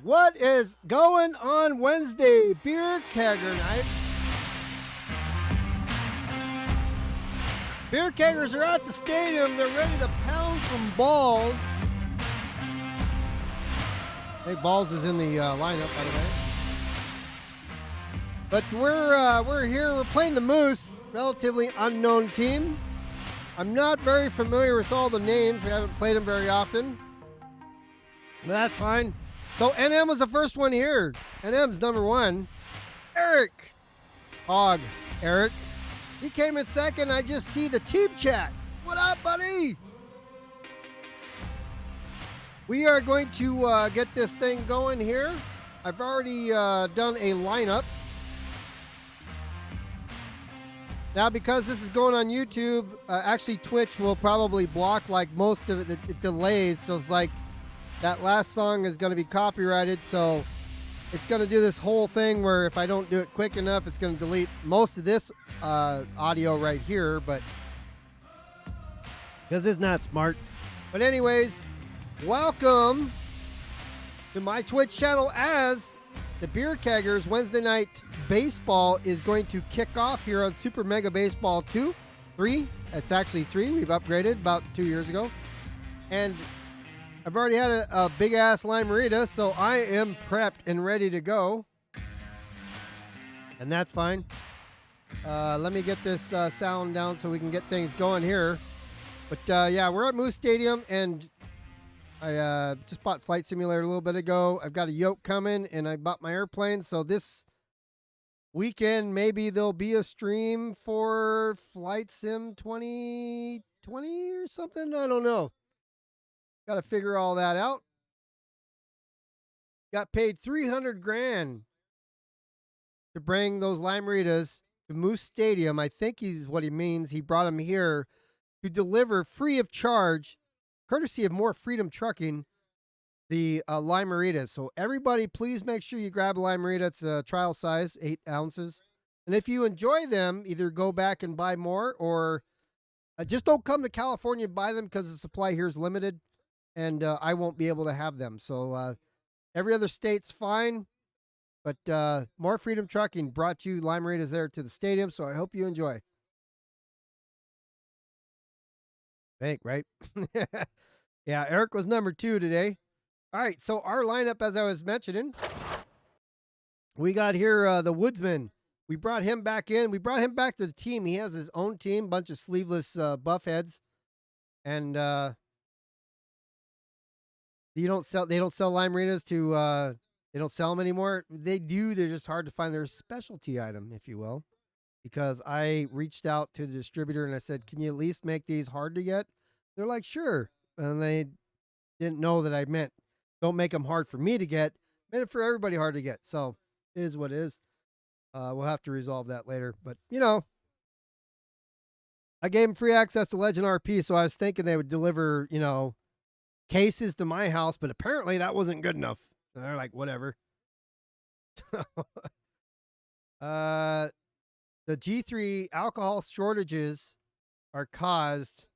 What is going on Wednesday? Beer Kegger night. Beer Keggers are at the stadium. They're ready to pound some balls. Hey, Balls is in the lineup, by the way. But we're here. We're playing the Moose, relatively unknown team. I'm not very familiar with all the names. We haven't played them very often. But that's fine. So NM was the first one here. NM's number one. Eric. Hog. Eric. He came in second. I just see the team chat. What up, buddy? We are going to get this thing going here. I've already done a lineup. Now, because this is going on YouTube, actually Twitch will probably block like most of it. It delays, so it's like that last song is going to be copyrighted, so it's going to do this whole thing where if I don't do it quick enough, it's going to delete most of this audio right here, but because it's not smart. But anyways, welcome to my Twitch channel as the Beer Keggers Wednesday Night Baseball is going to kick off here on Super Mega Baseball 2. 3. It's actually 3. We've upgraded about 2 years ago. And I've already had a big-ass Limerita, so I am prepped and ready to go. And that's fine. Let me get this sound down so we can get things going here. But, yeah, we're at Moose Stadium, and I just bought Flight Simulator a little bit ago. I've got a yoke coming, and I bought my airplane. So this weekend, maybe there'll be a stream for Flight Sim 2020 or something. I don't know. Got to figure all that out. Got paid $300,000 to bring those Limeritas to Moose Stadium. I think he's what he means. He brought them here to deliver free of charge, courtesy of More Freedom Trucking, the Limeritas. So everybody, please make sure you grab a Limerita. It's a trial size, 8 ounces. And if you enjoy them, either go back and buy more, or just don't come to California and buy them because the supply here is limited. And I won't be able to have them. So every other state's fine. But More Freedom Trucking brought you Limeritas there to the stadium. So I hope you enjoy. Bank, right? Yeah, Eric was number 2 today. All right, so our lineup, as I was mentioning, we got here the Woodsman. We brought him back in. We brought him back to the team. He has his own team, bunch of sleeveless buff heads. And they don't sell Limeritas to they don't sell them anymore. They do. They're just hard to find. They're a specialty item, if you will, because I reached out to the distributor and I said, "Can you at least make these hard to get?" They're like, "Sure," and they didn't know that I meant don't make them hard for me to get. Made it for everybody hard to get. So it is what it is. We'll have to resolve that later. But you know, I gave them free access to Legend RP, so I was thinking they would deliver, you know, cases to my house, but apparently that wasn't good enough. So they're like, whatever. The G3 alcohol shortages are caused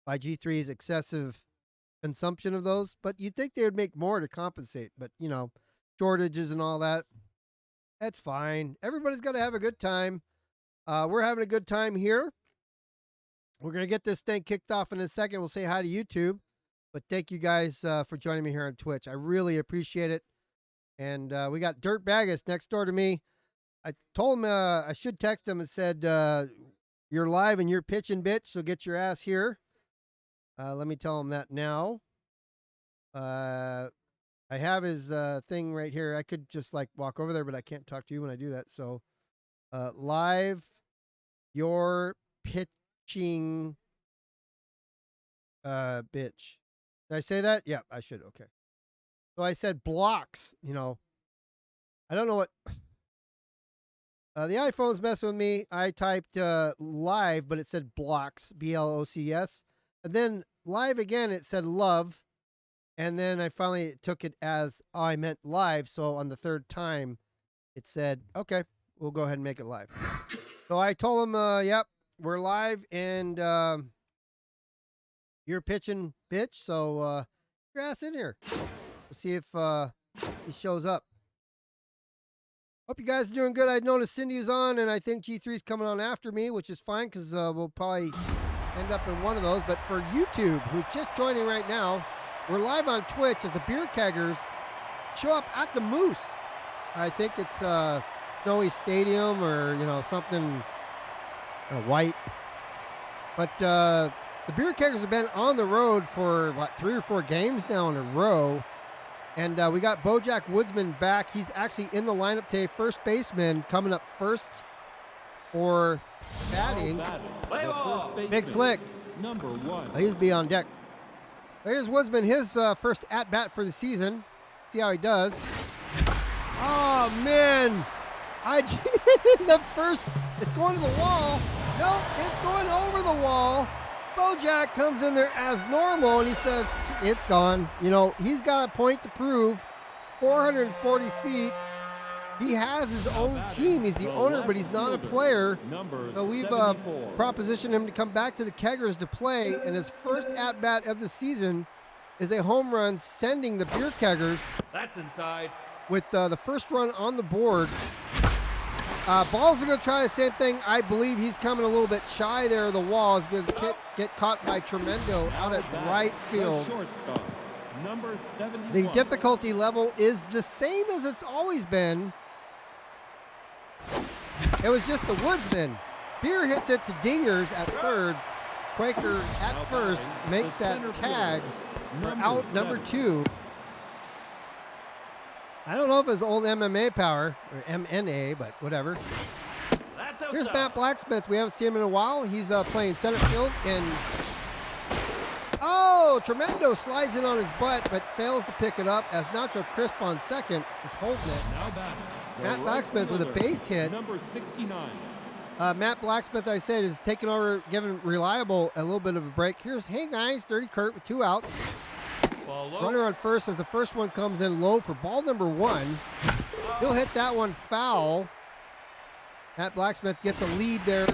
by G3's excessive consumption of those, but you'd think they would make more to compensate. But, you know, shortages and all that, that's fine. Everybody's got to have a good time. We're having a good time here. We're going to get this thing kicked off in a second. We'll say hi to YouTube. But thank you guys for joining me here on Twitch. I really appreciate it. And we got Dirt Baggis next door to me. I told him I should text him and said, you're live and you're pitching, bitch, so get your ass here. Let me tell him that now. I have his thing right here. I could just like walk over there, but I can't talk to you when I do that. So live, you're pitching, bitch. Did I say that? Yeah, I should. Okay. So I said blocks, you know. I don't know what. The iPhone's messing with me. I typed live, but it said blocks, BLOCS. And then live again, it said love. And then I finally took it as I meant live. So on the third time, it said, okay, we'll go ahead and make it live. So I told him, yep, we're live. And you're pitching, bitch. So your ass in here. We'll see if he shows up. Hope you guys are doing good. I noticed Cindy is on, and I think G3 is coming on after me, which is fine because we'll probably end up in one of those. But for YouTube, who's just joining right now, we're live on Twitch as the Beer Keggers show up at the Moose. I think it's Snowy Stadium or, something white. But the Beer Keggers have been on the road for, 3 or 4 games now in a row. And we got Bojack Woodsman back. He's actually in the lineup today. First baseman coming up first for batting. Big Slick. Number 1. He's be on deck. There's Woodsman, his first at-bat for the season. See how he does. Oh, man. The first, it's going to the wall. Nope, it's going over the wall. Bojack comes in there as normal, and he says, it's gone. He's got a point to prove. 440 feet. He has his own team. He's the owner, but he's not a player. So we've propositioned him to come back to the Keggers to play, and his first at-bat of the season is a home run, sending the Beer Keggers. That's inside. With the first run on the board. Ball's going to try the same thing. I believe he's coming a little bit shy there of the wall. He's going to get caught by Tremendo out at right field. Number 71. The difficulty level is the same as it's always been. It was just the Woodsman. Beer hits it to Dingers at third. Quaker at first makes that tag for out number 2. I don't know if it's old MMA power or MNA, but whatever. Here's Matt Blacksmith. We haven't seen him in a while. He's playing center field. And Tremendo slides in on his butt, but fails to pick it up as Nacho Crisp on second is holding it. Matt Blacksmith with a base hit. Number 69. Matt Blacksmith, I said, is taking over, giving Reliable a little bit of a break. Here's Hey Guys, Dirty Kurt with 2 outs. Runner on first as the first one comes in low for ball number 1. He'll hit that one foul. Matt Blacksmith gets a lead there.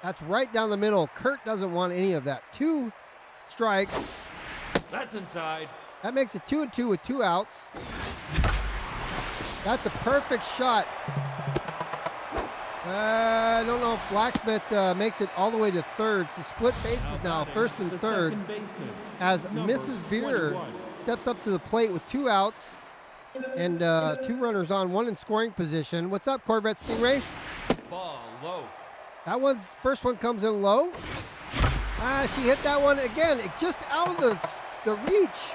That's right down the middle. Kurt doesn't want any of that. 2 strikes. That's inside. That makes it 2-2 with 2 outs. That's a perfect shot. I don't know if Blacksmith makes it all the way to third. So split bases now, first and third. As Mrs. Beer steps up to the plate with 2 outs and 2 runners on, 1 in scoring position. What's up, Corvette Stingray? Ball low. That one's first one comes in low. She hit that one again, just out of the reach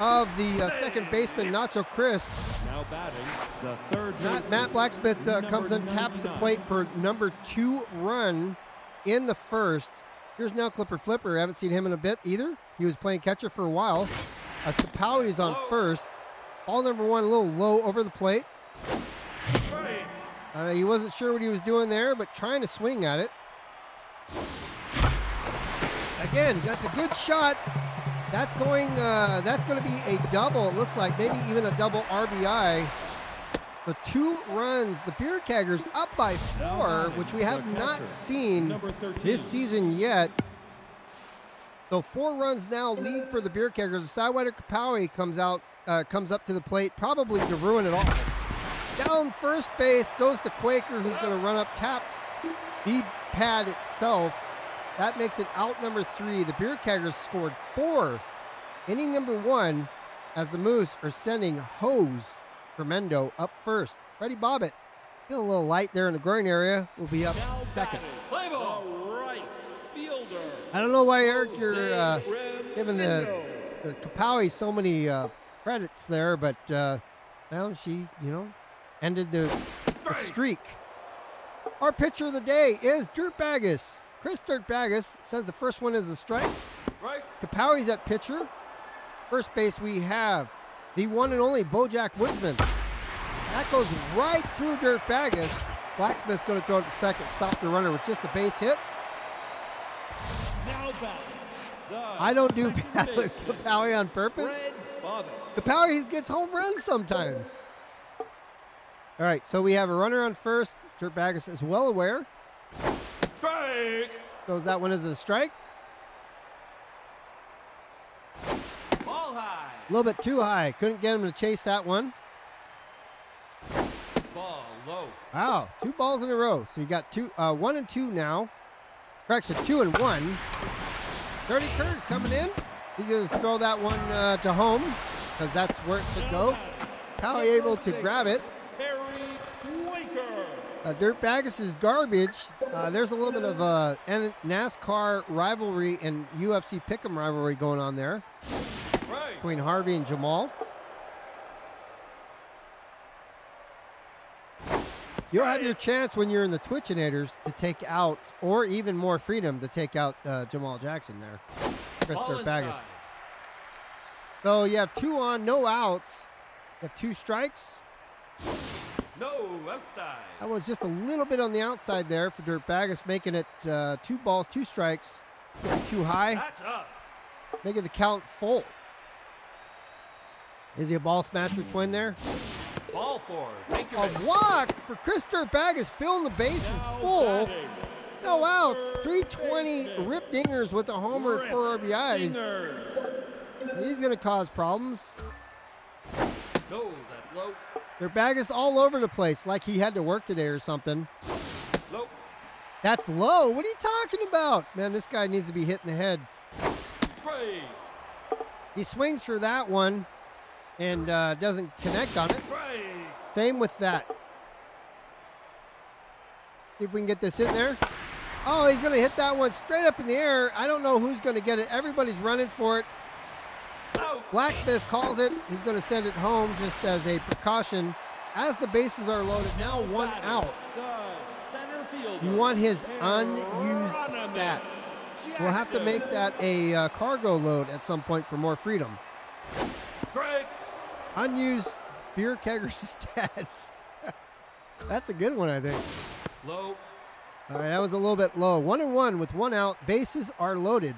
of the second baseman, Nacho Crisp. Now batting, the third Matt Blacksmith comes and taps the plate for number 2 run in the first. Here's now Clipper Flipper. I haven't seen him in a bit either. He was playing catcher for a while. As Kapowee is on first. Ball number 1 a little low over the plate. He wasn't sure what he was doing there, but trying to swing at it. Again, that's a good shot. That's going to be a double. It looks like maybe even a double RBI. The 2 runs, the Beer Keggers up by 4, which we have not seen this season yet. So 4 runs now lead for the Beer Keggers. Sidewinder Kapowee comes up to the plate, probably to ruin it all. Down first base goes to Quaker, who's going to run up, tap the pad itself. That makes it out number 3. The Beer Keggers scored 4. Inning number 1 as the Moose are sending Hose Tremendo up first. Freddie Bobbitt, feeling a little light there in the groin area, will be up second. Right fielder. I don't know why, Eric, you're giving the Kapowee so many credits there, but well, she, ended the streak. Our pitcher of the day is Dirtbagus. Chris Dirtbagus says the first one is a strike. Right. Kapowee's at pitcher. First base we have the one and only Bojack Woodsman. That goes right through Dirtbagus. Blacksmith's going to throw it to second, stop the runner with just a base hit. Now back. I don't do Kapowee on purpose. Kapowee gets home runs sometimes. All right, so we have a runner on first. Dirtbagus is well aware. Strike. Goes that one as a strike. Ball high. A little bit too high. Couldn't get him to chase that one. Ball low. Wow, 2 balls in a row. So you got 1 and 2 now. Correction, 2 and 1. Dirty Curtis coming in. He's going to throw that one to home because that's where it should go. Kapowee able to grab it. Dirtbaggus is garbage. There's a little bit of NASCAR rivalry and UFC Pick'em rivalry going on there between Harvey and Jamal. You'll have your chance when you're in the Twitchinators to take out, or even more freedom to take out Jamal Jackson there. Chris Dirtbaggus. So you have 2 on, no outs. You have 2 strikes. No outside. That was just a little bit on the outside there for Dirtbaggus, making it 2 balls, 2 strikes. Too high. That's up. Making the count full. Is he a ball smasher twin there? Ball 4. Take your A walk for Chris Dirtbaggus, filling the bases full. No outs. 320 rip dingers with a homer, 4 RBIs. He's going to cause problems. No, that low. Dirtbaggus all over the place like he had to work today or something. Low. That's low. What are you talking about? Man, this guy needs to be hit in the head. Break. He swings for that one and doesn't connect on it. Break. Same with that. See if we can get this in there. Oh, he's going to hit that one straight up in the air. I don't know who's going to get it. Everybody's running for it. Out. Blacksmith calls it. He's going to send it home just as a precaution. As the bases are loaded, now 1 out. The center fielder. You want his unused stats. We'll have to make that a cargo load at some point for more freedom. Break. Unused Beer Keggers stats. That's a good one, I think. Low. All right, that was a little bit low. 1 and 1 with 1 out. Bases are loaded.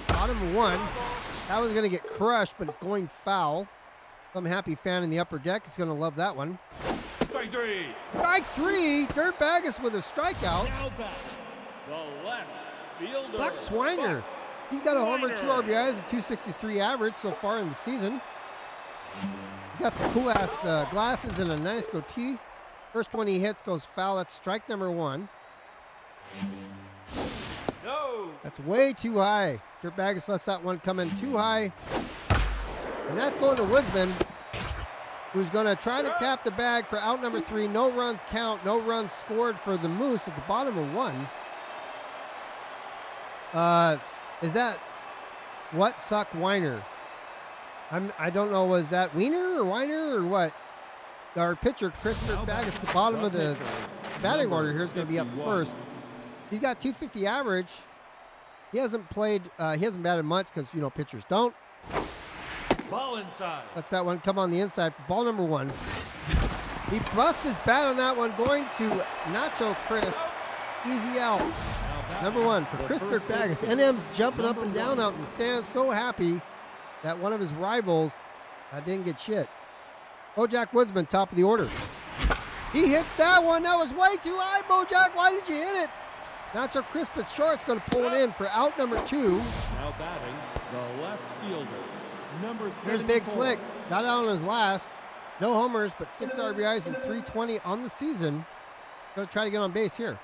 Bottom 1. That was going to get crushed, but it's going foul. Some happy fan in the upper deck is going to love that one. Strike 3. Strike 3. Dirtbaggus with a strikeout. Now back. The left fielder. Black Swiner. He's got a homer, 2 RBIs, a 263 average so far in the season. He's got some cool-ass glasses and a nice goatee. First one he hits goes foul. That's strike number 1. No. That's way too high. Dirtbaggus lets that one come in too high. And that's going to Woodsman, who's going to try to tap the bag for out number 3. No runs count. No runs scored for the Moose at the bottom of 1. Is that what suck Weiner? I don't know. Was that Wiener or Weiner or what? Our pitcher, Chris Dirtbaggus, the bottom of the batting order here is going to be up first. He's got 250 average. He hasn't played. He hasn't batted much because pitchers don't. Ball inside. Lets that one come on the inside for ball number 1. He busts his bat on that one, going to Nacho Crisp. Easy out. Number 1 for Chris Dirtbaggus. NM's jumping up and down out in the stands, so happy that one of his rivals didn't get shit. Bojack Woodsman, top of the order. He hits that one. That was way too high, Bojack. Why did you hit it? Nacho Crisp at short. It's going to pull it in for out number 2. Now batting the left fielder. Number 74. Here's Big Slick. Got out on his last. No homers, but 6 RBIs and 320 on the season. Going to try to get on base here.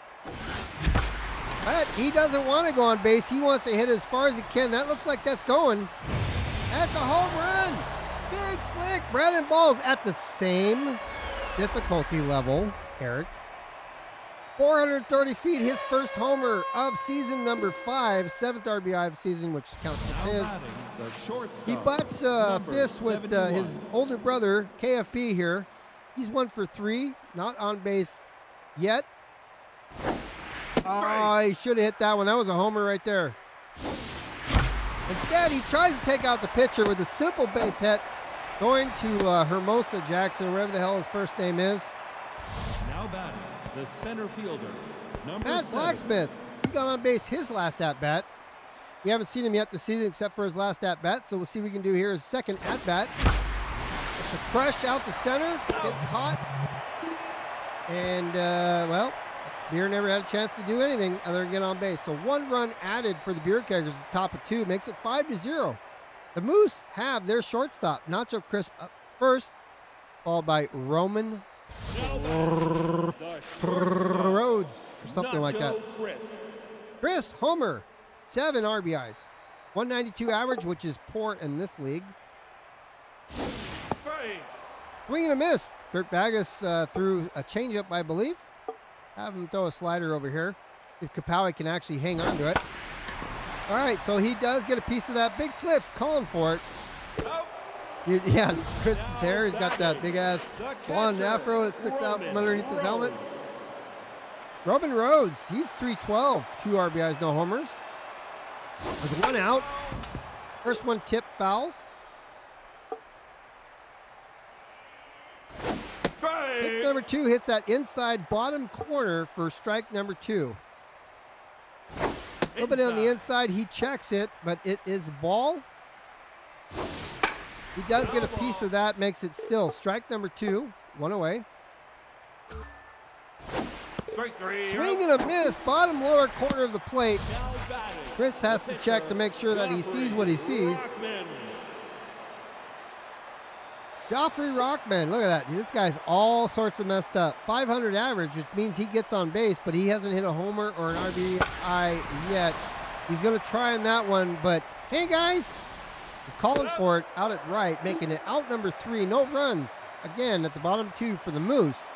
But he doesn't want to go on base. He wants to hit as far as he can. That looks like that's going. That's a home run. Big Slick. Brandon Ball's at the same difficulty level, Eric. 430 feet, his first homer of season number 5, 7th RBI of season, which counts as his. He butts fists with his older brother, KFB here. He's 1 for 3, not on base yet. Oh, he should have hit that one. That was a homer right there. Instead, he tries to take out the pitcher with a simple base hit, going to Hermosa Jackson, whatever the hell his first name is. Now batting the center fielder, number Matt 7. Blacksmith. He got on base his last at-bat. We haven't seen him yet this season except for his last at-bat, so we'll see what we can do here. His second at-bat. It's a crush out to center. Gets caught. And, well, Beer never had a chance to do anything other than get on base. So 1 run added for the Beer Keggers at the top of 2. Makes it 5-0. The Moose have their shortstop, Nacho Crisp, up first, followed by Roman Rhodes or something like that. Chris Homer, 7 RBIs, 192 average, which is poor in this league. Swing and a miss. Kurt Bagas threw a changeup, I believe. Have him throw a slider over here. If Kapowee can actually hang on to it. All right, so he does get a piece of that. Big Slips calling for it. Yeah, Chris's hair. He's got that big-ass blonde afro that sticks out from underneath his helmet. Robin Rhodes, he's 312. 2 RBIs, no homers. With 1 out. First one tipped foul. Pitch number 2 hits that inside bottom corner for strike number 2. A little bit on the inside, he checks it, but it is ball. He does get a piece of that, makes it still strike number 2, 1 away. Swing and a miss, bottom lower corner of the plate. Chris has to check to make sure that he sees what he sees. Godfrey Rockman, look at that. This guy's all sorts of messed up. 500 average, which means he gets on base, but he hasn't hit a homer or an RBI yet. He's going to try on that one, but hey, guys, he's calling for it out at right, making it out number 3. No runs. Again, at the bottom 2 for the Moose.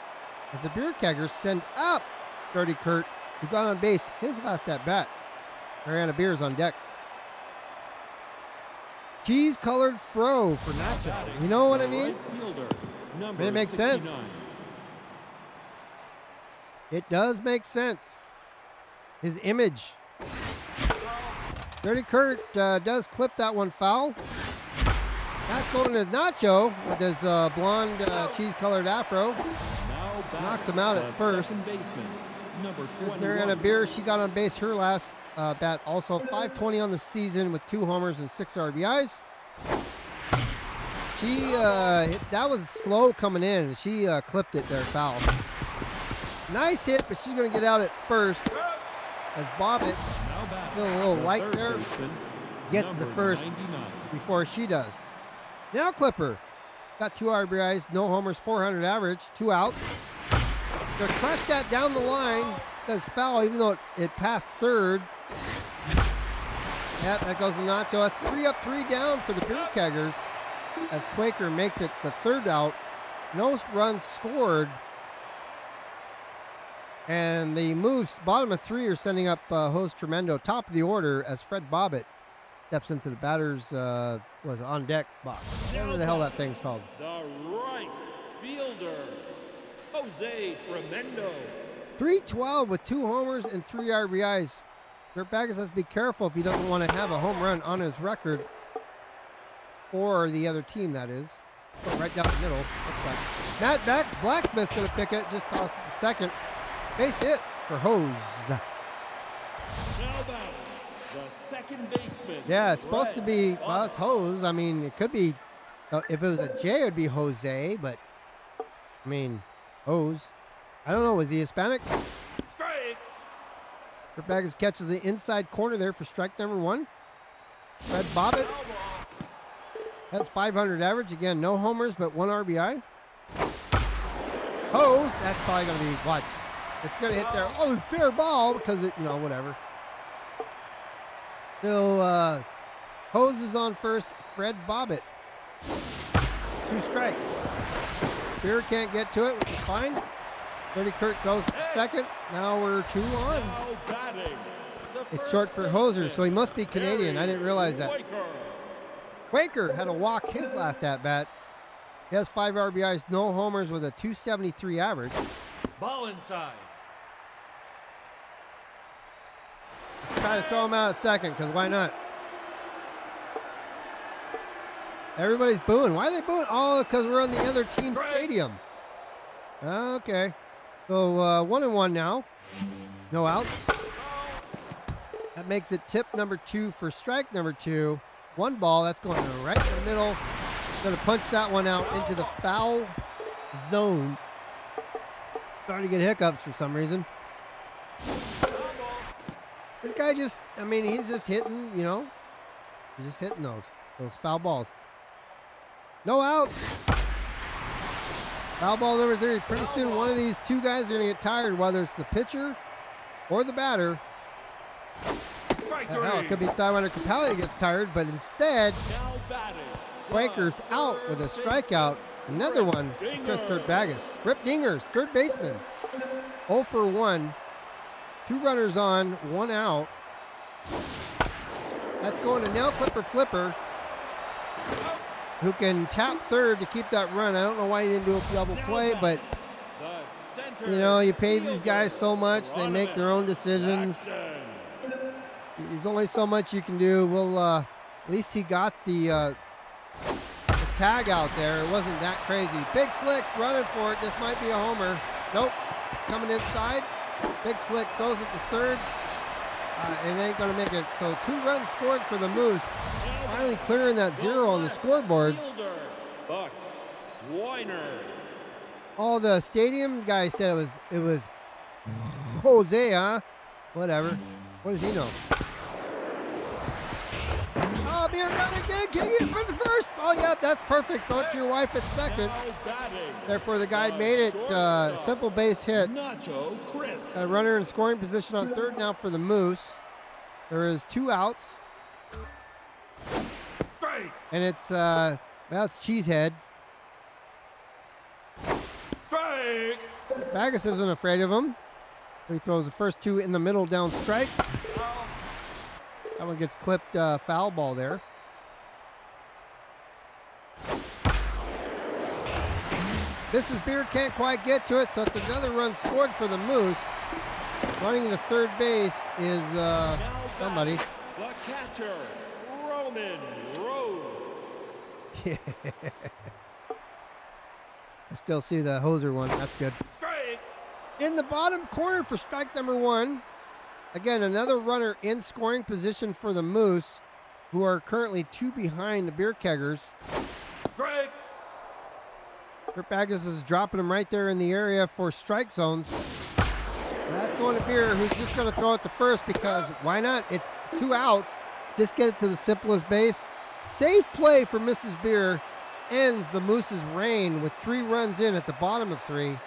As the Beer Keggers send up Dirty Kurt, who got on base his last at-bat. Mariana Beer's on deck. Cheese-colored fro for Nacho. You know what I mean? It makes sense. It does make sense. His image. Dirty Kurt does clip that one foul. That's going to Nacho with his blonde cheese-colored afro. Knocks him out at first. Here's Mariana Beer. She got on base her last bat. Also 520 on the season with 2 homers and 6 RBIs. She that was slow coming in. She clipped it there, foul. Nice hit, but she's going to get out at first as Bobbitt, feeling a little light there, gets the first before she does. Now Clipper. Got 2 RBIs, no homers, 400 average, 2 outs. They're crush that down the line. Says foul, even though it passed third. Yeah, that goes to Nacho. That's 3 up, 3 down for the Beer Keggers as Quaker makes it the 3rd out. No runs scored. And the Moose, bottom of 3, are sending up Jose Tremendo, top of the order, as Fred Bobbitt steps into the batter's was on deck box. Whatever the hell that thing's called. The right fielder, Jose Tremendo. 312 with 2 homers and 3 RBIs. Kurt Bagas has to be careful if he doesn't want to have a home run on his record, or the other team, that is. Right down the middle, looks like. Matt Blacksmith's going to pick it, just toss it to second. Base hit for Hose. Now back, the second baseman. Yeah, it's supposed to be, well, it's Hose. I mean, it could be, if it was a J, it would be Jose, but, I mean, Hose. I don't know, was he Hispanic? Strike. Kurt Bagas catches the inside corner there for strike number 1. Fred Bobbitt has 500 average. Again, no homers, but 1 RBI. Hose, that's probably going to be, watch. It's going to hit there. Oh, it's fair ball because it, whatever. So, Hose is on first. Fred Bobbitt. 2 strikes. Beer can't get to it, which is fine. Dirty Kurt goes second. Now we're 2 on. It's short for Hoser, so he must be Canadian. I didn't realize that. Quaker had to walk his last at-bat. He has 5 RBIs, no homers with a 273 average. Ball inside. Let's try to throw him out at second, because why not? Everybody's booing. Why are they booing? Oh, because we're on the other team's stadium. Okay. So 1-1 now. No outs. That makes it tip number 2 for strike number 2. 1 ball. That's going right in the middle. Going to punch that one out into the foul zone. Starting to get hiccups for some reason. This guy just, he's just hitting, he's just hitting those. Those foul balls. No outs. Foul ball number 3. Pretty soon one of these two guys are going to get tired, whether it's the pitcher or the batter. Hell, it could be Sidewinder Kapowee that gets tired, but instead, Quaker's out with a strikeout. Another one for Chris Kurtbagus. Rip Dingers, third baseman. 0 for 1. 2 runners on, 1 out. That's going to Nail Clipper Flipper, who can tap third to keep that run. I don't know why he didn't do a double play, but you know, you pay these guys so much, they make their own decisions. There's only so much you can do. Well, at least he got the tag out there. It wasn't that crazy. Big Slick's running for it. This might be a homer. Nope. Coming inside. Big Slick throws it to third. It ain't going to make it. So 2 runs scored for the Moose. Finally clearing that 0 on the scoreboard. Buck Swiner. All the stadium guys said it was Jose, huh? Whatever. What does he know? Oh, Beer got it again. Can you get for the first? Oh, yeah, that's perfect. Throw it to your wife at second. Therefore, the guy made it simple base hit. A runner in scoring position on third now for the Moose. There is 2 outs. And it's Cheesehead. Bagus isn't afraid of him. He throws the first 2 in the middle down strike. That one gets clipped foul ball there. This is Beer, can't quite get to it, so it's another run scored for the Moose. Running the third base is somebody. The catcher, Roman Rhodes. Yeah. I still see the hoser one. That's good. In the bottom corner for strike number 1. Again, another runner in scoring position for the Moose, who are currently 2 behind the Beer Keggers. Kurtbagus is dropping him right there in the area for strike zones. That's going to Beer, who's just going to throw it to first because why not? It's 2 outs. Just get it to the simplest base. Safe play for Mrs. Beer ends the Moose's reign with 3 runs in at the bottom of 3.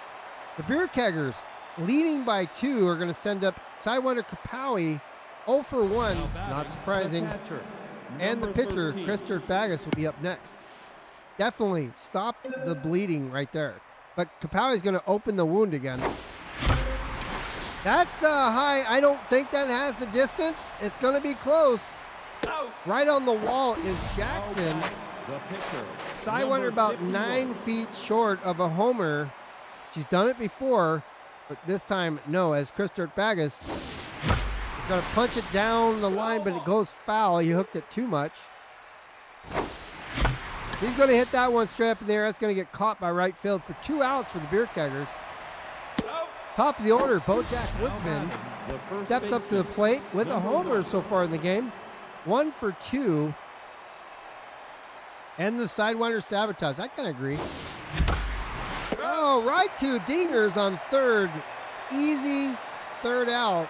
The Beer Keggers, leading by 2, are going to send up Sidewinder Kapowee 0 for 1. Not surprising. And the pitcher, Chris Kurtbagus, will be up next. Definitely stopped the bleeding right there. But Kapowee's going to open the wound again. That's high. I don't think that has the distance. It's going to be close. Right on the wall is Jackson. Sidewinder about 9 feet short of a homer. She's done it before, but this time, no, as Chris Kurtbagus is going to punch it down the line, but it goes foul. He hooked it too much. He's going to hit that one straight up in the air. That's going to get caught by right field for 2 outs for the Beer Keggers. Top of the order, Bojack Woodsman steps up to the plate with a homer so far in the game. 1 for 2. And the Sidewinder sabotage. I kind of agree. Oh, right to Dingers on third. Easy third out.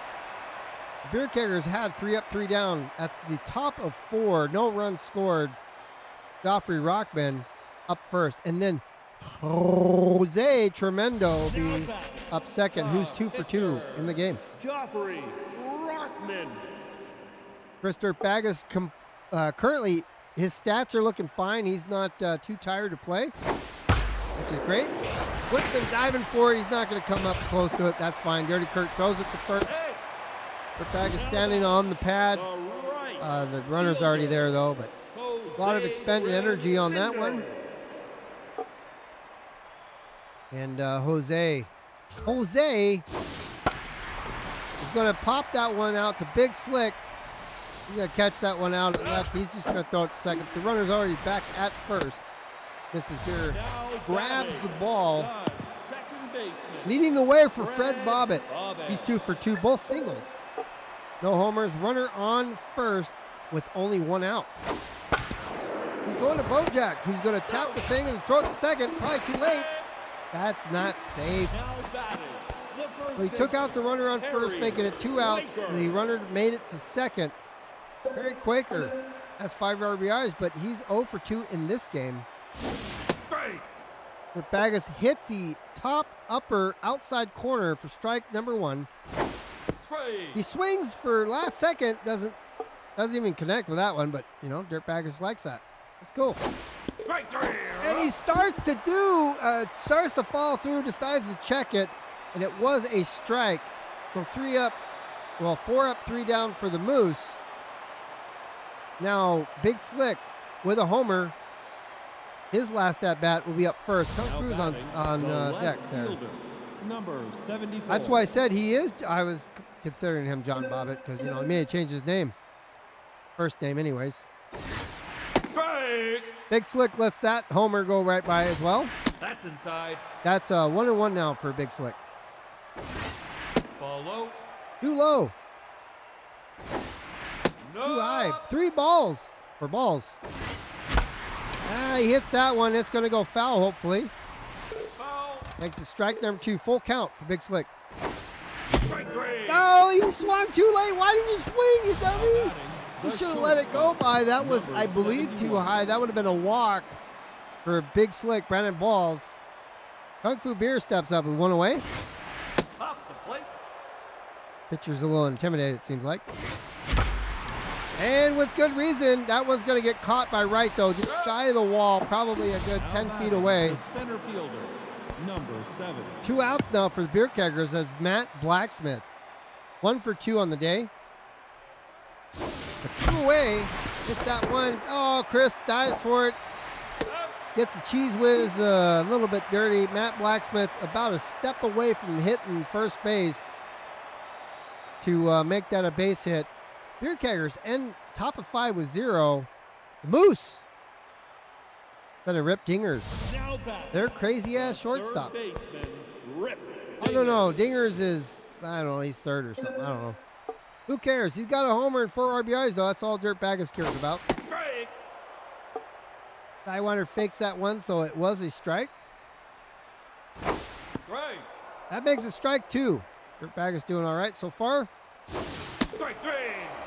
Beer Keggers had 3 up, 3 down at the top of 4. No runs scored. Godfrey Rockman up first. And then Jose Tremendo will be up second, who's 2 for 2 in the game. Godfrey Rockman. Chris Kurtbagus currently, his stats are looking fine. He's not too tired to play, which is great. Woodson diving for it. He's not going to come up close to it. That's fine. Dirty Kurt throws it to first. Kurtbagus standing on the pad. The runner's already there, though, but a lot of expended energy on that one. And Jose is going to pop that one out to Big Slick. He's going to catch that one out at left. He's just going to throw it to second. The runner's already back at first. Mrs. Beer grabs the ball. Leading the way for Fred Bobbitt. He's 2 for 2, both singles. No homers. Runner on first with only 1 out. He's going to Bojack, who's going to tap the thing and throw it to second. Probably too late. That's not safe. So he took out the runner on first, making it 2 outs. The runner made it to second. Perry Quaker has 5 RBIs, but he's 0 for 2 in this game. Strike. Dirtbagus hits the top upper outside corner for strike number 1. Strike. He swings for last second, doesn't even connect with that one, but you know, Dirtbagus likes that. It's cool. Strike 3. And he starts to fall through, decides to check it, and it was a strike. So 4 up, 3 down for the Moose. Now, Big Slick with a homer. His last at bat will be up first. Kungfubeer's on deck there. Fielder, number 74. That's why I said I was considering him John Bobbitt because, you know, he may have changed his name. First name, anyways. Strike. Big Slick lets that homer go right by as well. That's inside. That's 1-1 now for Big Slick. Ball low. Too low. No. Too high. 3 balls for balls. He hits that one. It's going to go foul, hopefully. Foul. Makes it strike number 2. Full count for Big Slick. Strike 3. No, he swung too late. Why did you swing, you dummy? You should have let it go by. That was, I believe, too high. That would have been a walk for Big Slick. Brandon Balls. Kungfubeer steps up with 1 away. Off the plate. Pitcher's a little intimidated, it seems like. And with good reason, that one's going to get caught by right, though. Just shy of the wall, probably a good 10 feet away. The center fielder, number 7. 2 outs now for the Beer Keggers as Matt Blacksmith. 1 for 2 on the day. But 2 away. Gets that one. Oh, Chris dives for it. Gets the cheese whiz a little bit dirty. Matt Blacksmith about a step away from hitting first base to make that a base hit. Beer Keggers end top of 5 with 0. The Moose gonna rip Dingers. They're crazy ass shortstop. I don't know. Dingers is, I don't know, he's third or something. I don't know. Who cares? He's got a homer and 4 RBIs though. That's all Dirtbagus cares about. Sidewinder fakes that one, so it was a strike. That makes a strike 2. Dirtbagus doing all right so far. Strike 3.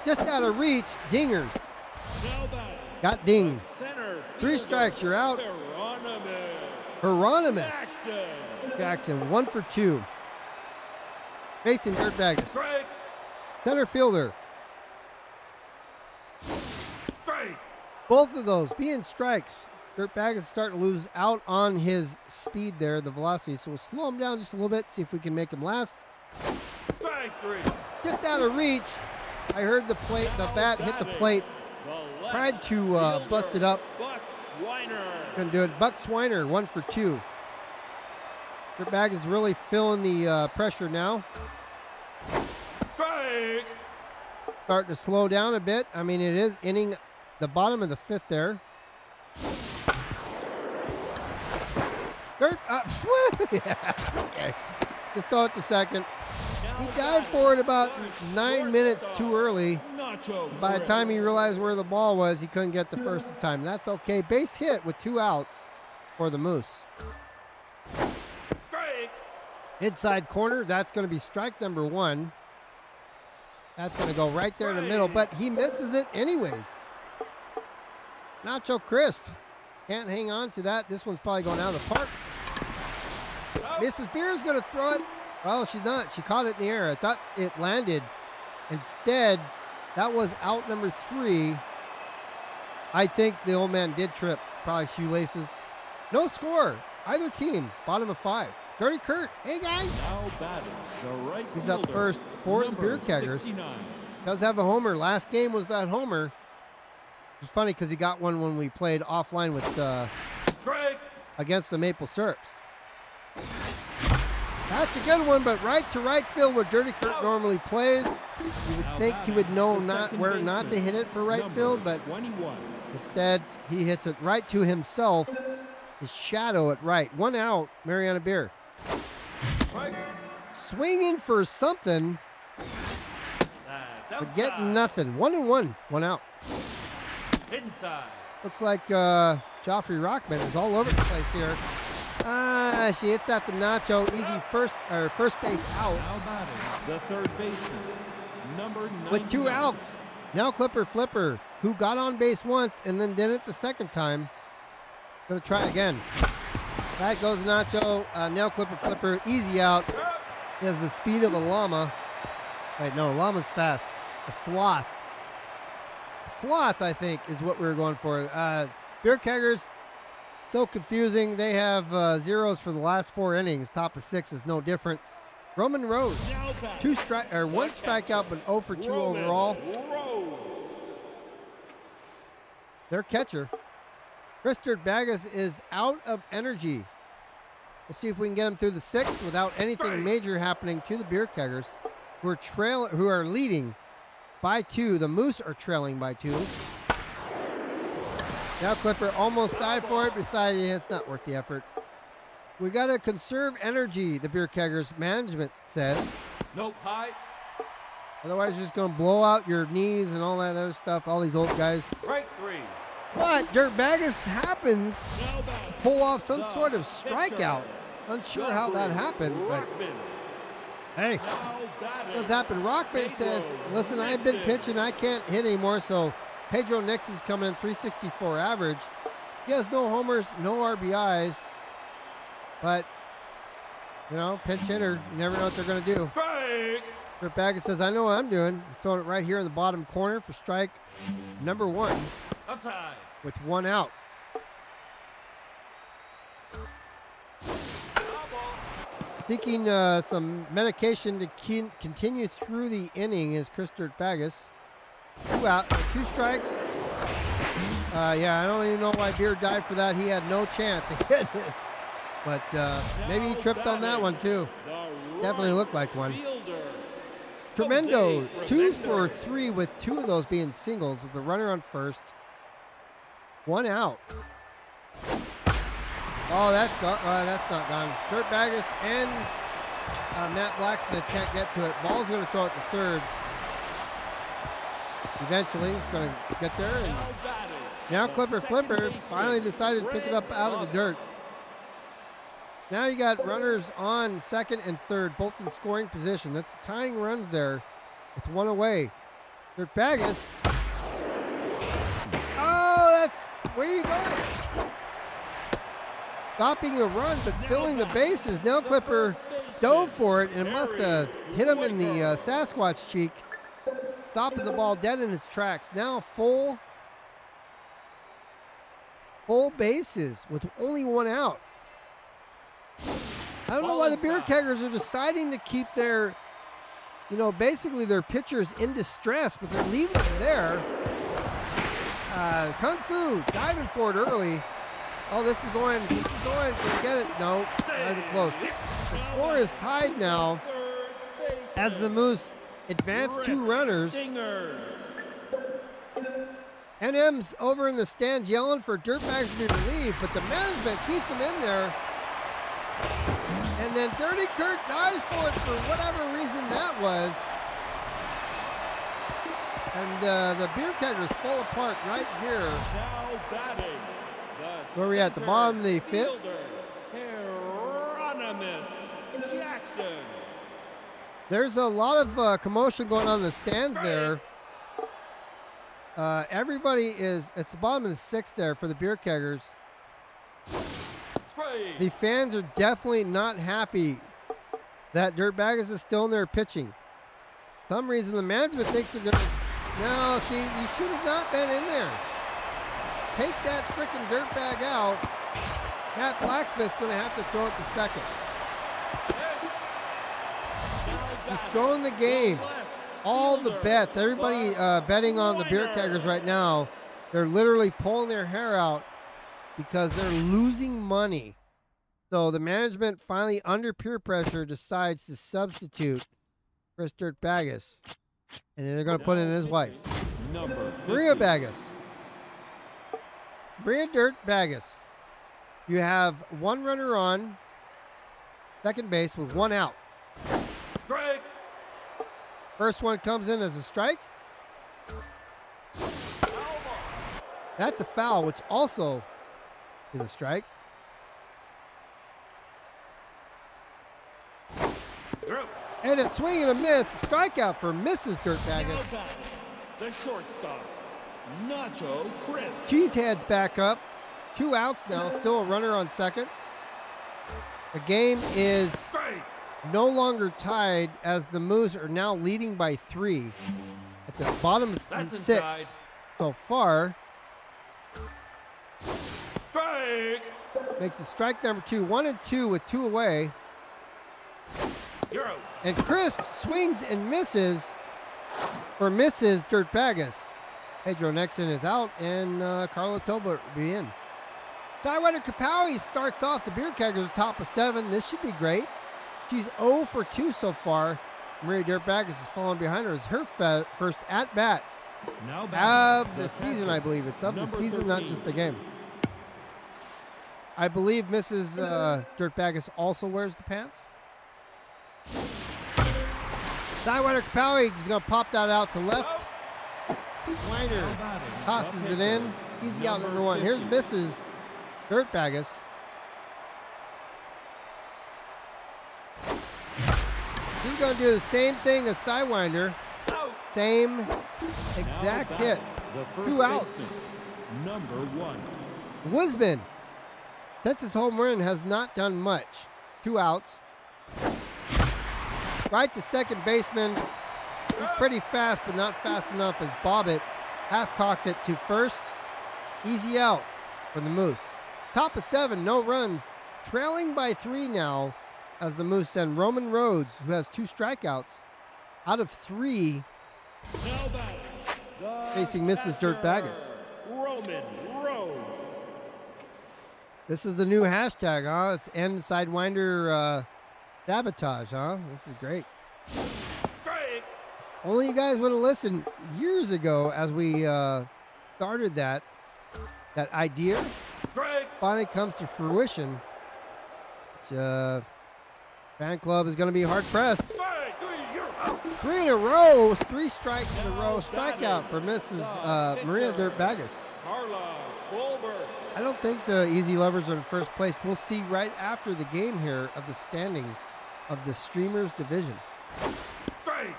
Just out of reach, Dingers. Got dinged. 3 strikes, you're out. Hieronymus. Jackson, 1 for 2. Facing Dirtbagus. Strike. Center fielder. Strike. Both of those being strikes. Dirtbagus is starting to lose out on his speed there, the velocity. So we'll slow him down just a little bit, see if we can make him last. Strike 3. Just out of reach. I heard the bat hit the plate. Tried to bust it up. Couldn't do it. Buck Swiner, 1 for 2. Dirtbag is really feeling the pressure now. Strike. Starting to slow down a bit. I mean, it is inning the bottom of the 5th there. Yeah, okay. Just throw it to second. He dived for it about 9 minutes too early. By the time he realized where the ball was, he couldn't get the first time. That's okay. Base hit with 2 outs for the Moose. Strike. Inside corner, that's going to be strike number 1. That's going to go right there in the middle, but he misses it anyways. Nacho Crisp can't hang on to that. This one's probably going out of the park. Mrs. Beer's going to throw it. Well, she's not. She caught it in the air. I thought it landed. Instead, that was out number 3. I think the old man did trip. Probably shoelaces. No score. Either team. Bottom of 5. Dirty Kurt. Hey, guys. Now batting the right He's up fielder, first for the number Beer Keggers. 69. Does have a homer. Last game was that homer. It's funny because he got one when we played offline with Strike. against the Maple Syrups. That's a good one, but right to right field where Dirty Kurt normally plays. You would think he would know where not to hit it for right field, but 21. instead he hits it right to himself. His shadow at right. 1 out, Mariana Beer. Right. Swinging for something, but getting nothing. 1-1, 1 out. Inside. Looks like Godfrey Rockman is all over the place here. She hits that to Nacho. Easy first base out. Now batting the third baseman, number 91. With 2 outs. Now Clipper Flipper who got on base once and then did it the second time. Gonna try again. Back goes Nacho. Nail clipper flipper. Easy out. He has the speed of a llama. Wait, no, llama's fast. A sloth. A sloth, I think, is what we were going for. Beer Keggers, so confusing. They have zeros for the last 4 innings. Top of 6 is no different. Roman Rhodes, one strikeout, but 0 for 2 overall. Their catcher. Christopher Baggis is out of energy. We'll see if we can get him through the 6th without anything major happening to the Beer Keggers, who are leading by 2. The Moose are trailing by 2. Now Clipper almost died for it, decided it's not worth the effort. We got to conserve energy, the Beer Keggers management says. Nope, high. Otherwise, you're just going to blow out your knees and all that other stuff, all these old guys. Strike 3. But Dirt Baggis happens to pull off some sort of strikeout. Unsure how that happened, but hey, it does happen. Rockman says, listen, I've been pitching, I can't hit anymore, so Pedro Nixon's coming in 364 average. He has no homers, no RBIs, but, you know, pinch hitter, you never know what they're going to do. Dirt Baggis says, I know what I'm doing. I'm throwing it right here in the bottom corner for strike number 1 with 1 out. Seeking some medication to continue through the inning is Chris Dirt Baggis. 2 out, 2 strikes. Yeah, I don't even know why Beer died for that. He had no chance of getting it. But maybe he tripped on that one too. Definitely looked like one. Tremendo, 2 for 3 with 2 of those being singles with a runner on first. 1 out. Oh, that's not gone. Dirt Baggis and Matt Blacksmith can't get to it. Ball's going to throw it to third. Eventually, it's going to get there. And now Clipper Flipper finally decided to pick it up out of the dirt. Now you got runners on second and third, both in scoring position. That's tying runs there with 1 away. Dirt Baggis. Oh, that's where are you going? Stopping a run, but filling the bases. Nail Clipper dove for it, and it must have hit him in the Sasquatch cheek, stopping the ball dead in its tracks. Now full bases with only 1 out. I don't know why the Beer Keggers are deciding to keep their, basically their pitchers in distress, but they're leaving them there. Kungfubeer diving for it early. Oh, this is going. Can you get it? No, not even close. The score is tied now as the Moose advance 2 runners. NM's over in the stands yelling for Dirt Bags to be relieved, but the management keeps him in there. And then Dirty Kurt dives for it for whatever reason that was. And the Beer Keggers fall apart right here. Now batting. Where are we at? The bottom of the 5th? There's a lot of commotion going on in the stands there. Everybody is, it's the bottom of the 6th there for the Beer Keggers. The fans are definitely not happy that Dirt Baggis is still in there pitching. For some reason the management thinks they're going to, no, see, you should have not been in there. Take that freaking dirt bag out. Matt Blacksmith's going to have to throw it to second. He's throwing the game. All the bets, everybody betting on the Beer Keggers right now, they're literally pulling their hair out because they're losing money. So the management finally, under peer pressure, decides to substitute Chris Dirt Baggis. And then they're going to put in his wife, Maria Baggis. Maria Dirt Baggis. You have 1 runner on second base with 1 out. Strike. First one comes in as a strike. That's a foul, which also is a strike. And it's swing and a miss. Strikeout for Mrs. Dirt Baggis. The shortstop, Nacho Crisp. Cheesehead's back up. 2 outs now. Still a runner on second. The game is Strike. no longer tied as the Moose are now leading by 3 at the bottom of That's 6 inside. so far. Strike. Makes the strike number 2. 1-2 with 2 away. You're out. And Crisp swings and misses for Mrs. Dirtbagus. Pedro Nexon is out, and Carla Tobert will be in. Sidewinder Kapowee starts off the Beer Keggers top of 7. This should be great. She's 0 for 2 so far. Maria Dirtbagus is falling behind her as her first at-bat Now of the season, I believe. It's of the season, not just the game. I believe Mrs. Dirtbagus also wears the pants. Sidewinder Kapowee is going to pop that out to left. Swiner tosses it in. Easy out number 1. Here's Mrs. Dirtbagus. He's going to do the same thing as Sidewinder. Same exact hit. 2 outs. Number 1. Wisman, since his home run, has not done much. 2 outs. Right to second baseman. He's pretty fast, but not fast enough as Bobbitt half-cocked it to first. Easy out for the Moose. Top of 7, no runs. Trailing by 3 now as the Moose send Roman Rhodes, who has 2 strikeouts, out of 3 Now batting, facing Mrs. Dirtbagus. Roman Rhodes. This is the new hashtag, huh? It's end Sidewinder sabotage, huh? This is great. Strike. Only you guys would have listened years ago as we started that idea. Strike. Finally comes to fruition. Which, fan club is going to be hard pressed. Strike. 3. You're out. 3 in a row, 3 strikes in a row. Strikeout for Mrs. Maria Dirtbagus. Carla Tolbert. I don't think the Easy Lovers are in first place. We'll see right after the game here of the standings of the Streamers division. Strike.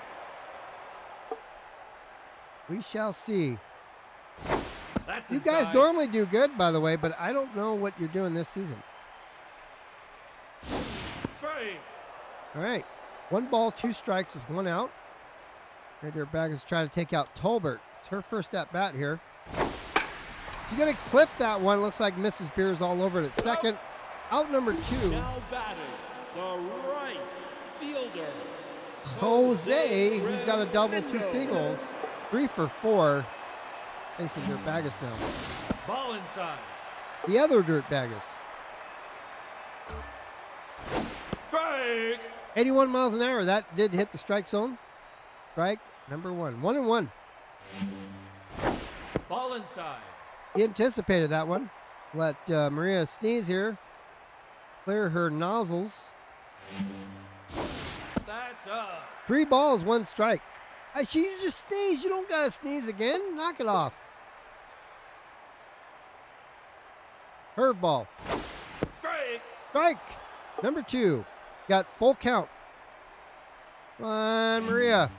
We shall see. That's You guys inside. normally do good, by the way, but I don't know what you're doing this season. Strike. All right. 1 ball, 2 strikes with 1 out. Maria Dirtbagus is trying to take out Tolbert. It's her first at bat here. She's going to clip that one. Looks like Mrs. Beer's all over it at second. Out number 2. Now batting, the right fielder. Jose, who's got a double, 2 singles. 3 for 4. Facing Dirtbagus now. Ball inside. The other Dirtbagus. Strike. 81 miles an hour. That did hit the strike zone. Strike number 1. 1-1. Ball inside. He anticipated that one. Let Maria sneeze here. Clear her nozzles. That's up. 3 balls, 1 strike. She just sneezed. You don't got to sneeze again. Knock it off. Curveball. Strike. Strike. Number 2. Got full count. Come on, Maria.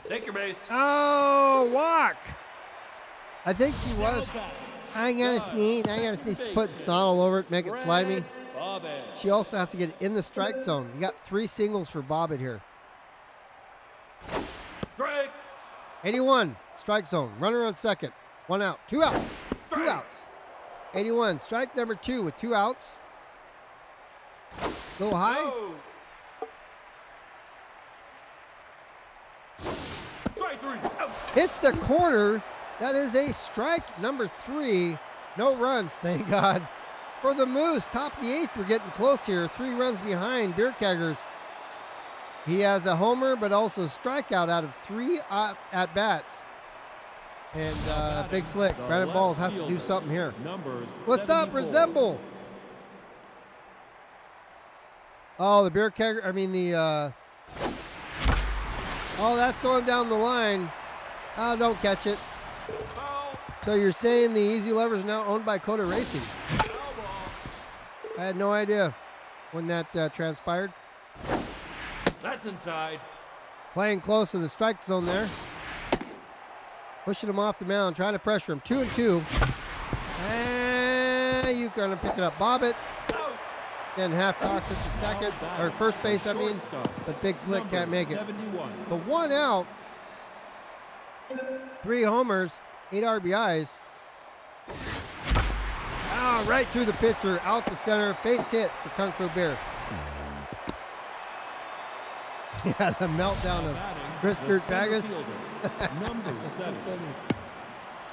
Take your base. Oh, walk. I think she was. Now batting, I ain't gonna sneeze. I ain't gonna sneeze. She's putting snot all over it, make it slimy. Bobbitt. She also has to get in the strike zone. You got 3 singles for Bobbitt here. Strike. 81, strike zone. Runner on second. 1 out. 2 outs. 2 Strike. outs. 81, strike number 2 with 2 outs. A little high. No. Strike 3. Out. Hits the corner. That is a strike number 3. No runs, thank God. For the Moose, top of the 8th, we're getting close here. 3 runs behind Beer Keggers. He has a homer, but also strikeout out of 3 at-bats. And Big Slick, The Brandon left Balls has to do fielder, something here. Number What's up, 74. Resemble? Oh, the Beer Kegger, I mean the, oh, that's going down the line. Oh, don't catch it. Foul. So you're saying the Easy Lever is now owned by Coda Racing? Foul ball. I had no idea when that transpired. That's inside. Playing close to the strike zone there. Pushing him off the mound, trying to pressure him. 2-2. And you're going to pick it up. Bob it. Getting half toss at the second, or first base, I mean. But Big Slick can't make it. The 1 out. 3 homers, 8 RBIs. Ah, right through the pitcher, out to center. Base hit for Kungfubeer. Yeah, the meltdown of Godfrey Rockman. Number 7.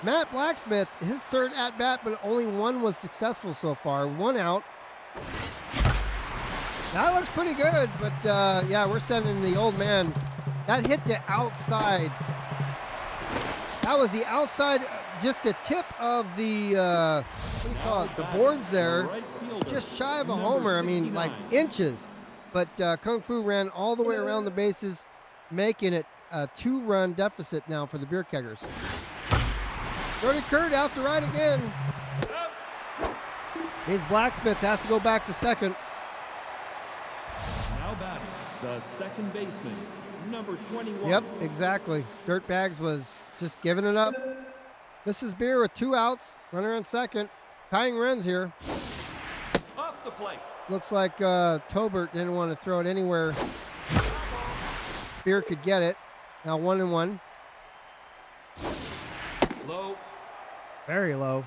Matt Blacksmith, his third at-bat, but only one was successful so far. 1 out. That looks pretty good, but yeah, we're sending the old man. That hit the outside. That was the outside, just the tip of the, what do you call it, the boards there. Just shy of a homer, I mean, like inches. But Kung Fu ran all the way around the bases, making it a 2-run deficit now for the Beer Keggers. Brody Kurt out to right again. Means Blacksmith has to go back to second. Now batting, the second baseman, number 21. Yep, exactly. Dirtbags was just giving it up. Mrs. Beer with 2 outs, runner on second. Tying runs here. Off the plate. Looks like Tobert didn't want to throw it anywhere Beer could get it. Now 1-1. Low. Very low.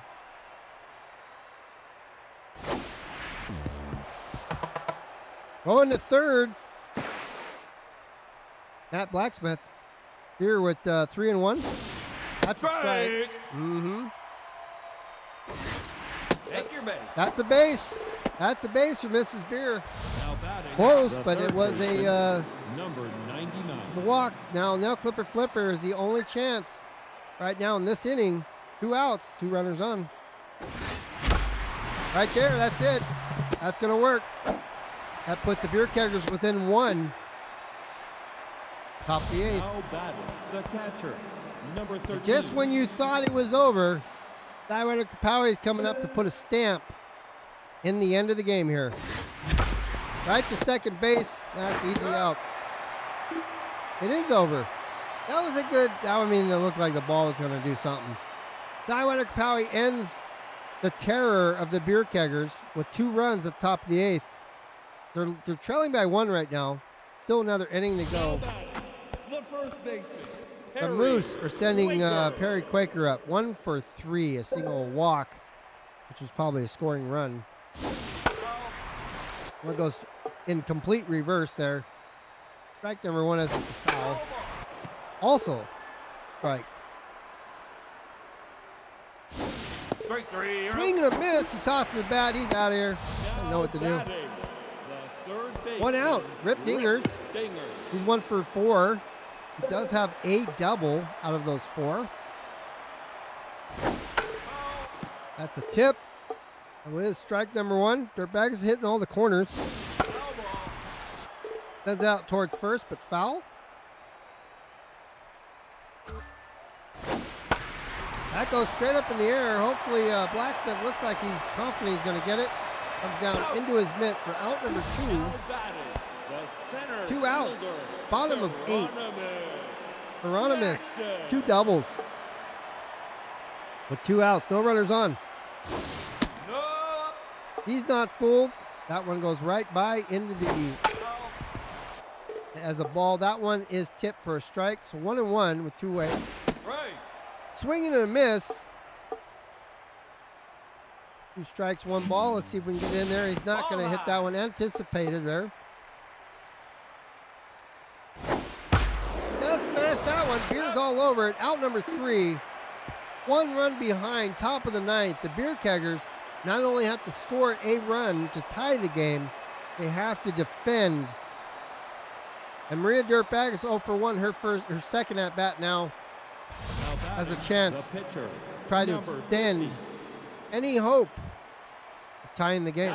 Going to third. Matt Blacksmith. Here with 3-1. That's a strike. Mm-hmm. Take your base. That's a base. That's a base for Mrs. Beer. Now batting, Close, the but it third was baseman, a number 99. it's a walk. Now Clipper Flipper is the only chance right now in this inning. 2 outs, 2 runners on. Right there, that's it. That's going to work. That puts the Beer Keggers within 1. Top of the 8th. Now batting, the catcher, number 13. Just when you thought it was over, Kapowee is coming up to put a stamp in the end of the game here. Right to second base. That's easy out. It is over. That was a good, I mean, it looked like the ball was going to do something. Kapowee ends the terror of the Beer Keggers with 2 runs at the top of the 8th. They're trailing by 1 right now. Still another inning to go. The first baseman. The Moose are sending Perry Quaker up. 1 for 3, a single walk, which was probably a scoring run. One goes in complete reverse there. Strike number 1 as it's a foul. Also, strike. Strike 3. Swing and a miss. He tosses the bat. He's out of here. Doesn't know what to do. Batting, the third baseman, 1 out. Rip Dingers. Dingers. He's 1 for 4. He does have a double out of those 4. That's a tip. That is strike number 1. Dirtbag is hitting all the corners. Sends it out towards first, but foul. That goes straight up in the air. Hopefully, Blacksmith looks like he's confident he's going to get it. Comes down into his mitt for out number 2. 2 outs. Bottom of 8. Hieronymus. 2 doubles. With 2 outs. No runners on. He's not fooled. That one goes right by into the as a ball. That one is tipped for a strike. So 1-1 with 2 away. Swinging and a miss. 2 strikes, 1 ball. Let's see if we can get in there. He's not going to hit that one. Anticipated there. Does smash that one. Beer's all over it. Out number 3. 1 run behind. Top of the 9th. The Beer Keggers not only have to score a run to tie the game, they have to defend. And Maria Dirtbag is 0 for 1. Her second at bat now has a chance to try to extend any hope of tying the game.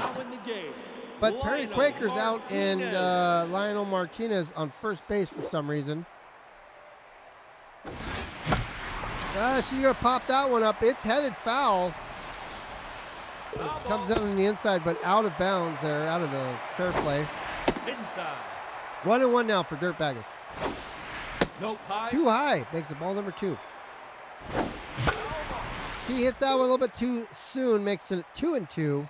But Perry Quaker's out and Lionel Martinez on first base for some reason. She's going to pop that one up. It's headed foul. It comes out on the inside, but out of bounds there, out of the fair play. Inside. 1-1 now for Dirtbaggers. Nope, high. Too high. Makes it ball number 2. He hits that one a little bit too soon, makes it 2-2.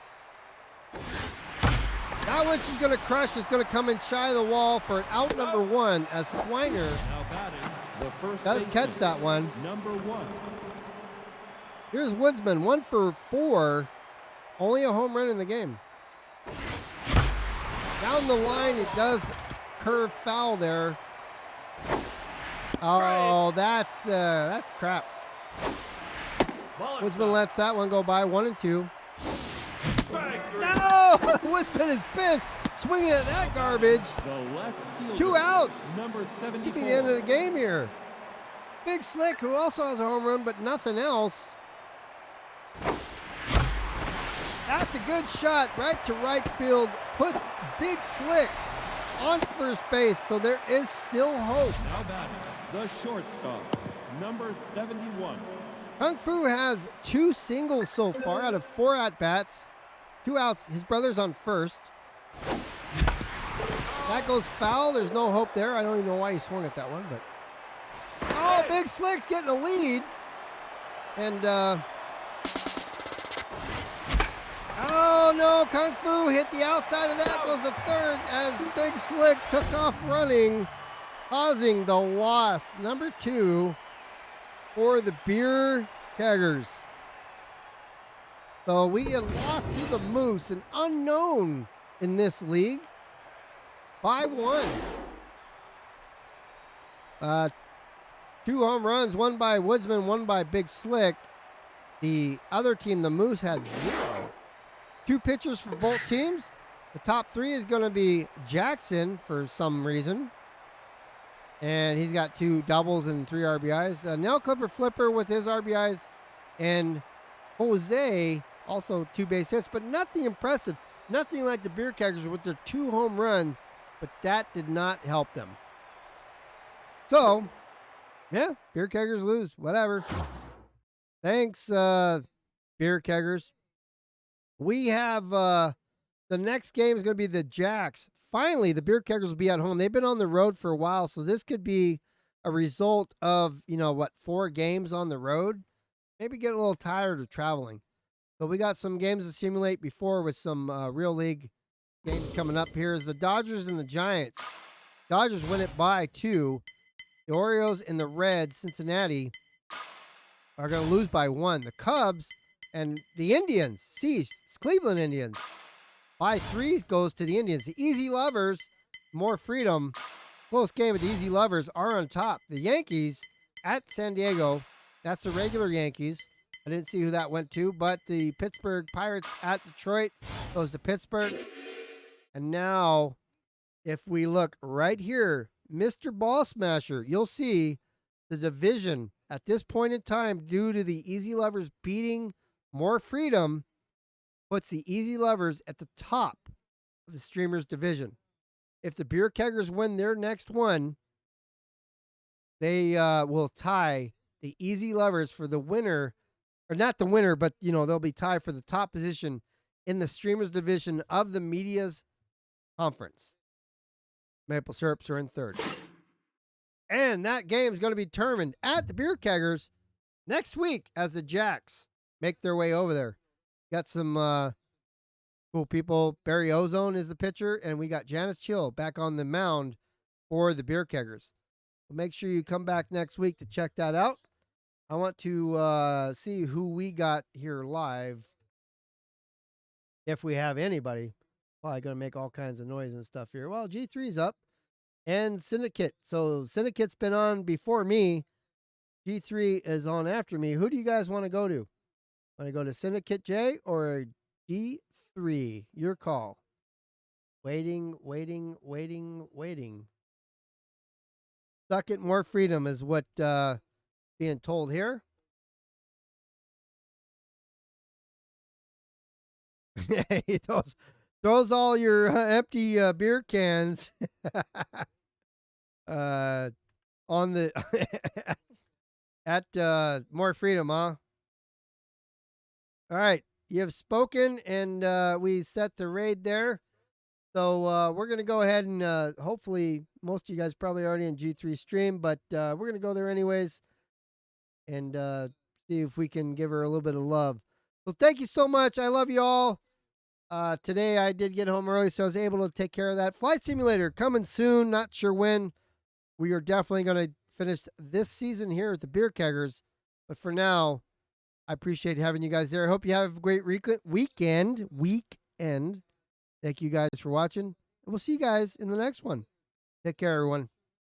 That one she's going to crush. Is going to come in shy of the wall for out number 1 as Swiner Now batting, the first does catch baseman, that one. Number 1. Here's Woodsman, 1 for 4. Only a home run in the game. Down the line, it does curve foul there. Oh, that's crap. Woodsman lets that one go by, 1-2. No! Woodsman is pissed, swinging at that garbage. The left fielder, 2 outs. Number This 74. could be the end of the game here. Big Slick, who also has a home run, but nothing else. That's a good shot right to right field. Puts Big Slick on first base, so there is still hope. Now batting, the shortstop, number 71. Kung Fu has 2 singles so far out of 4 at-bats. 2 outs. His brother's on first. That goes foul. There's no hope there. I don't even know why he swung at that one, but. Oh, Big Slick's getting a lead. And, oh no, Kung Fu hit the outside of that, goes to third as Big Slick took off running, causing the loss. Number 2 for the Beer Keggers. So we had lost to the Moose, an unknown in this league, by 1. 2 home runs, 1 by Woodsman, 1 by Big Slick. The other team, the Moose, had 0. 2 pitchers for both teams. The top 3 is going to be Jackson for some reason. And he's got 2 doubles and 3 RBIs. Nail Clipper Flipper with his RBIs. And Jose, also 2 base hits, but nothing impressive. Nothing like the Beer Keggers with their 2 home runs, but that did not help them. So, yeah, Beer Keggers lose. Whatever. Thanks, Beer Keggers. We have the next game is going to be the Jacks. Finally, the Beer Keggers will be at home. They've been on the road for a while, so this could be a result of, 4 games on the road. Maybe get a little tired of traveling. So we got some games to simulate before with some real league games coming up. Here is the Dodgers and the Giants. Dodgers win it by 2. The Orioles and the Reds, Cincinnati, are going to lose by 1. The Cubs and the Indians, Cleveland Indians, by 3 goes to the Indians. The Easy Lovers, more freedom. Close game, but the Easy Lovers are on top. The Yankees at San Diego, that's the regular Yankees. I didn't see who that went to, but the Pittsburgh Pirates at Detroit goes to Pittsburgh. And now, if we look right here, Mr. Ball Smasher, you'll see the division at this point in time, due to the Easy Lovers beating More Freedom, puts the Easy Lovers at the top of the Streamers division. If the Beer Keggers win their next one, they will tie the Easy Lovers for the winner, or not the winner, but they'll be tied for the top position in the Streamers division of the Media's Conference. Maple Syrups are in third. And that game is going to be determined at the Beer Keggers next week as the Jacks make their way over there. Got some cool people. Barry Ozone is the pitcher, and we got Janice Chill back on the mound for the Beer Keggers. So make sure you come back next week to check that out. I want to see who we got here live, if we have anybody. Probably going to make all kinds of noise and stuff here. Well, G3's up. And Syndicate. So Syndicate's been on before me. G3 is on after me. Who do you guys want to go to? Want to go to Syndicate J or G3? Your call. Waiting. Suck it, more freedom is what being told here. He throws all your empty beer cans on the at More Freedom, huh? All right, you have spoken, and we set the raid there. So we're gonna go ahead and hopefully most of you guys probably already in G3 stream, but we're gonna go there anyways. and see if we can give her a little bit of love. So thank you so much. I love you all. Today I did get home early, so I was able to take care of that. Flight Simulator coming soon. Not sure when. We are definitely going to finish this season here at the Beer Keggers. But for now, I appreciate having you guys there. I hope you have a great weekend. Thank you guys for watching. And we'll see you guys in the next one. Take care, everyone.